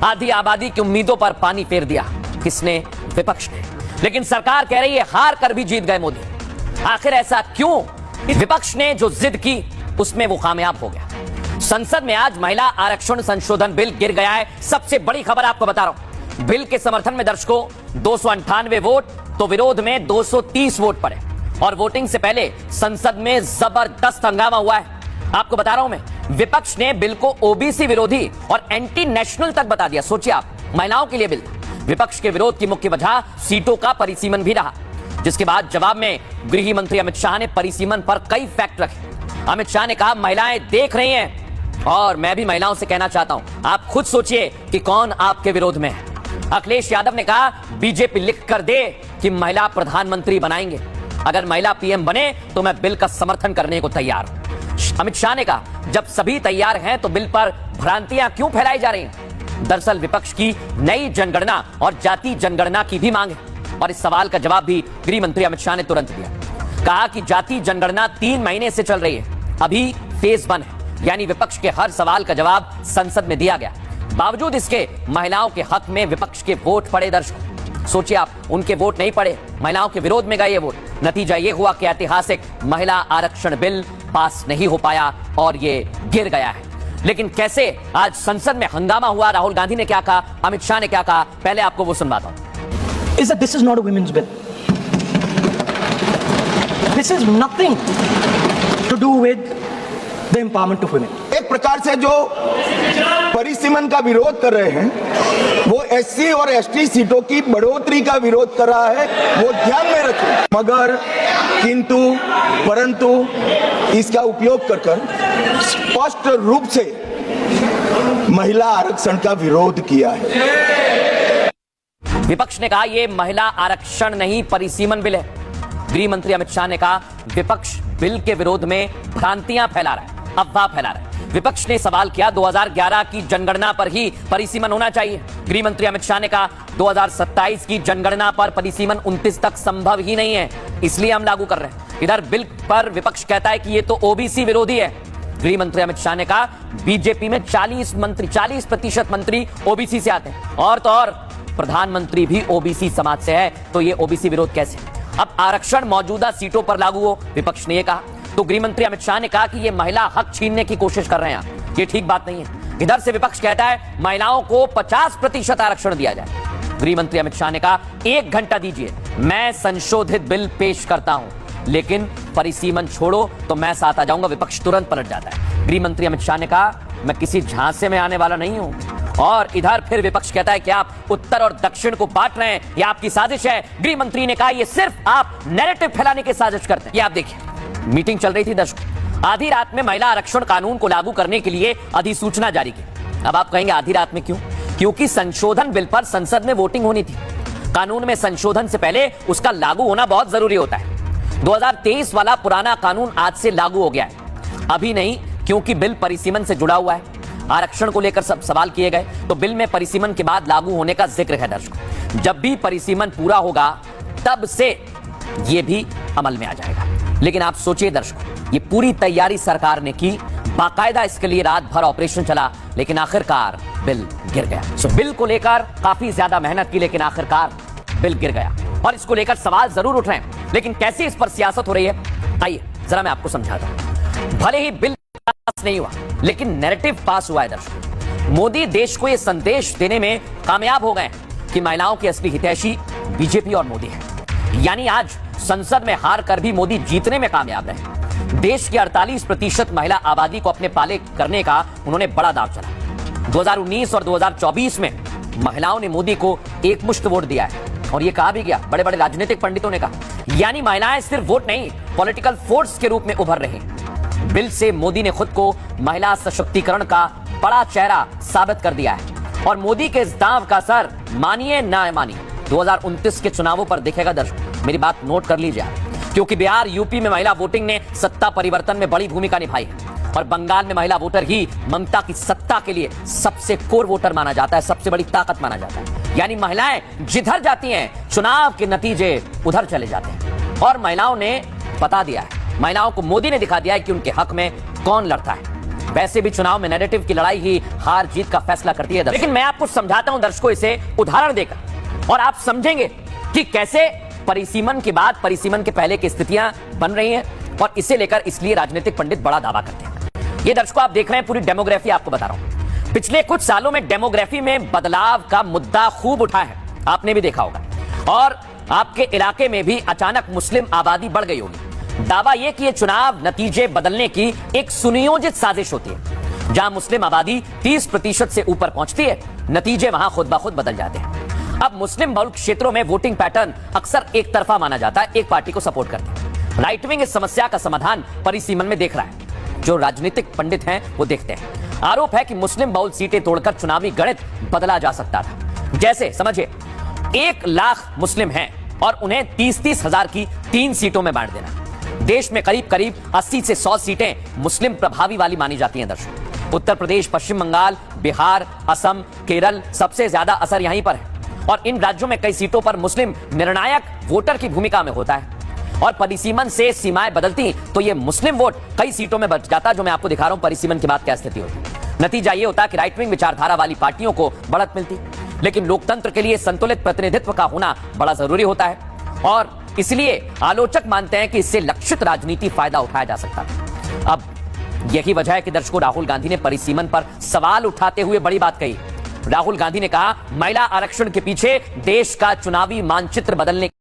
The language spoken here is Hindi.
आधी आबादी की उम्मीदों पर पानी फेर दिया किसने? विपक्ष ने। लेकिन सरकार कह रही है हार कर भी जीत गए मोदी। आखिर ऐसा क्यों? विपक्ष ने जो जिद की उसमें वो कामयाब हो गया। संसद में आज महिला आरक्षण संशोधन बिल गिर गया है। सबसे बड़ी खबर आपको बता रहा हूं, बिल के समर्थन में दर्शकों 298 वोट तो विरोध में 230 वोट पड़े और वोटिंग से पहले संसद में जबरदस्त हंगामा हुआ है। आपको बता रहा हूं मैं, विपक्ष ने बिल को ओबीसी विरोधी और एंटी नेशनल तक बता दिया। सोचिए आप, महिलाओं के लिए बिल था। विपक्ष के विरोध की मुख्य वजह सीटों का परिसीमन भी रहा, जिसके बाद जवाब में गृह मंत्री अमित शाह ने परिसीमन पर कई फैक्ट रखे। अमित शाह ने कहा महिलाएं देख रही हैं और मैं भी महिलाओं से कहना चाहता हूं, आप खुद सोचिए कि कौन आपके विरोध में है। अखिलेश यादव ने कहा बीजेपी लिख कर दे कि महिला प्रधानमंत्री बनाएंगे, अगर महिला पीएम बने तो मैं बिल का समर्थन करने को तैयार हूं। अमित शाह ने कहा जब सभी तैयार हैं तो बिल पर भ्रांतियां क्यों फैलाई जा रही हैं? दरअसल विपक्ष की नई जनगणना और जाति जनगणना की भी मांग है और इस सवाल का जवाब भी गृह मंत्री अमित शाह ने तुरंत दिया। कहा कि जाति जनगणना 3 महीने से चल रही है, अभी फेज 1 है, यानी विपक्ष के हर सवाल का जवाब संसद में दिया गया। बावजूद इसके महिलाओं के हक में विपक्ष के वोट पड़े। दर्शकों सोचिए आप, उनके वोट नहीं पड़े, महिलाओं के विरोध में गए ये वोट। नतीजा ये हुआ कि ऐतिहासिक महिला आरक्षण बिल पास नहीं हो पाया और ये गिर गया है। लेकिन कैसे आज संसद में हंगामा हुआ, राहुल गांधी ने क्या कहा, अमित शाह ने क्या कहा, पहले आपको वो सुनवाता हूं। Is that this is not a women's bill. This is nothing to do with the empowerment of women. एक प्रकार से जो परिसीमन का विरोध कर रहे हैं वो एससी और एसटी सीटों की बढ़ोतरी का विरोध कर रहा है, वो ध्यान में रखें। मगर किंतु परंतु इसका उपयोग कर स्पष्ट रूप से महिला आरक्षण का विरोध किया है। विपक्ष ने कहा यह महिला आरक्षण नहीं परिसीमन बिल है। गृह मंत्री अमित शाह ने कहा विपक्ष बिल के विरोध में भ्रांतियां फैला रहा है, अफवाह फैला रहा है। विपक्ष ने सवाल किया 2011 की जनगणना पर ही परिसीमन होना चाहिए। गृह मंत्री अमित शाह ने कहा 2027 की जनगणना पर परिसीमन 29 तक संभव ही नहीं है, इसलिए हम लागू कर रहे हैं। इधर बिल पर विपक्ष कहता है कि ये तो ओबीसी विरोधी है। गृह मंत्री अमित शाह ने कहा बीजेपी में 40% मंत्री ओबीसी से आते हैं और तो और प्रधानमंत्री भी ओबीसी समाज से है, तो ये ओबीसी विरोध कैसे? अब आरक्षण मौजूदा सीटों पर लागू हो, विपक्ष ने यह कहा। तो गृह मंत्री अमित शाह ने कहा कि ये महिला हक छीनने की कोशिश कर रहे हैं, ये ठीक बात नहीं है। इधर से विपक्ष कहता है महिलाओं को 50% आरक्षण दिया जाए। गृह मंत्री अमित शाह ने कहा 1 घंटा दीजिए, मैं संशोधित बिल पेश करता हूं, लेकिन परिसीमन छोड़ो तो मैं साथ आ जाऊंगा। विपक्ष तुरंत पलट जाता है। गृह मंत्री अमित शाह ने कहा मैं किसी झांसे में आने वाला नहीं हूं। और इधर फिर विपक्ष कहता है कि आप उत्तर और दक्षिण को बांट रहे हैं, ये आपकी साजिश है। गृह मंत्री ने कहा ये सिर्फ आप नैरेटिव फैलाने की साजिश करते हैं। ये आप देखिए, मीटिंग चल रही थी दर्शकों, आधी रात में महिला आरक्षण कानून को लागू करने के लिए अधिसूचना जारी की। अब आप कहेंगे आधी रात में क्यों? क्योंकि संशोधन बिल पर संसद में वोटिंग होनी थी। कानून में संशोधन से पहले उसका लागू होना बहुत जरूरी होता है। 2023 वाला पुराना कानून आज से लागू हो गया है, अभी नहीं, क्योंकि बिल परिसीमन से जुड़ा हुआ है। आरक्षण को लेकर सब सवाल किए गए, तो बिल में परिसीमन के बाद लागू होने का जिक्र है। दर्शकों जब भी परिसीमन पूरा होगा तब से यह भी अमल में आ जाएगा। लेकिन आप सोचिए दर्शकों, ये पूरी तैयारी सरकार ने की, बाकायदा इसके लिए रात भर ऑपरेशन चला, लेकिन आखिरकार बिल गिर गया। बिल को लेकर काफी ज्यादा मेहनत की, लेकिन आखिरकार बिल गिर गया और इसको लेकर सवाल जरूर उठ रहे हैं, लेकिन कैसे इस पर सियासत हो रही है, आइए जरा मैं आपको समझाता हूं। भले ही बिल पास नहीं हुआ, लेकिन नैरेटिव पास हुआ है। दर्शकों मोदी देश को यह संदेश देने में कामयाब हो गए कि महिलाओं के असली हितैषी बीजेपी और मोदी है। यानी आज संसद में हार कर भी मोदी जीतने में कामयाब रहे। देश की 48% महिला आबादी को अपने पाले करने का उन्होंने बड़ा दाव चला। 2019 और 2024 में महिलाओं ने मोदी को एकमुश्त वोट दिया है और यह कहा भी गया, बड़े बड़े राजनीतिक पंडितों ने कहा, यानी महिलाएं सिर्फ वोट नहीं, पॉलिटिकल फोर्स के रूप में उभर रही। बिल से मोदी ने खुद को महिला सशक्तिकरण का बड़ा चेहरा साबित कर दिया है और मोदी के इस दांव का असर मानिए ना मानिए 2029 के चुनावों पर दिखेगा। दर्शकों मेरी बात नोट कर लीजिए, क्योंकि बिहार यूपी में महिला वोटिंग ने सत्ता परिवर्तन में बड़ी भूमिका निभाई है और बंगाल में महिला वोटर ही ममता की सत्ता के लिए सबसे कोर वोटर माना जाता है, सबसे बड़ी ताकत माना जाता है। यानी महिलाएं जिधर जाती हैं चुनाव के नतीजे उधर चले जाते हैं और महिलाओं ने बता दिया है, महिलाओं को मोदी ने दिखा दिया है कि उनके हक में कौन लड़ता है। वैसे भी चुनाव में नैरेटिव की लड़ाई ही हार जीत का फैसला करती है दर्शकों। लेकिन मैं आपको समझाता हूं दर्शकों इसे उदाहरण देकर, और आप समझेंगे कि कैसे परिसीमन के बाद परिसीमन के पहले की स्थितियां बन रही हैं, और इसे लेकर इसलिए राजनीतिक पंडित बड़ा दावा करते हैं। ये दर्शकों आप देख रहे हैं पूरी डेमोग्राफी आपको बता रहा हूं। पिछले कुछ सालों में डेमोग्राफी में बदलाव का मुद्दा खूब उठा है, आपने भी देखा होगा, और आपके इलाके में भी अचानक मुस्लिम आबादी बढ़ गई होगी। दावा यह कि यह चुनाव नतीजे बदलने की एक सुनियोजित साजिश होती है। जहां मुस्लिम आबादी 30% से ऊपर पहुंचती है, नतीजे वहां खुद ब खुद बदल जाते हैं। अब मुस्लिम बहुल क्षेत्रों में वोटिंग पैटर्न अक्सर एक तरफा माना जाता है, एक पार्टी को सपोर्ट करते हैं। राइट विंग इस समस्या का समाधान परिसीमन में देख रहा है। जो राजनीतिक पंडित हैं वो देखते हैं। आरोप है कि मुस्लिम बहुल सीटें तोड़कर चुनावी गणित बदला जा सकता था। जैसे समझिए 1 लाख मुस्लिम हैं और उन्हें 30-30 हजार की 3 सीटों में बांट देना। देश में करीब करीब 80 से 100 सीटें मुस्लिम प्रभावी वाली मानी जाती हैं दर्शकों। उत्तर प्रदेश, पश्चिम बंगाल, बिहार, असम, केरल, सबसे ज्यादा असर यहीं पर है, और इन राज्यों में कई सीटों पर मुस्लिम निर्णायक वोटर की भूमिका में होता है। और परिसीमन से सीमाएं बदलती तो ये मुस्लिम वोट कई सीटों में बच जाता, जो मैं आपको दिखा रहा हूं परिसीमन के बाद क्या स्थिति होती। नतीजा ये होता कि राइट विंग विचारधारा वाली पार्टियों को बढ़त मिलती। लेकिन लोकतंत्र के लिए संतुलित प्रतिनिधित्व का होना बड़ा जरूरी होता है, और इसलिए आलोचक मानते हैं कि इससे लक्षित राजनीति फायदा उठाया जा सकता है। अब यही वजह है कि दर्शकों राहुल गांधी ने परिसीमन पर सवाल उठाते हुए बड़ी बात कही। राहुल गांधी ने कहा महिला आरक्षण के पीछे देश का चुनावी मानचित्र बदलने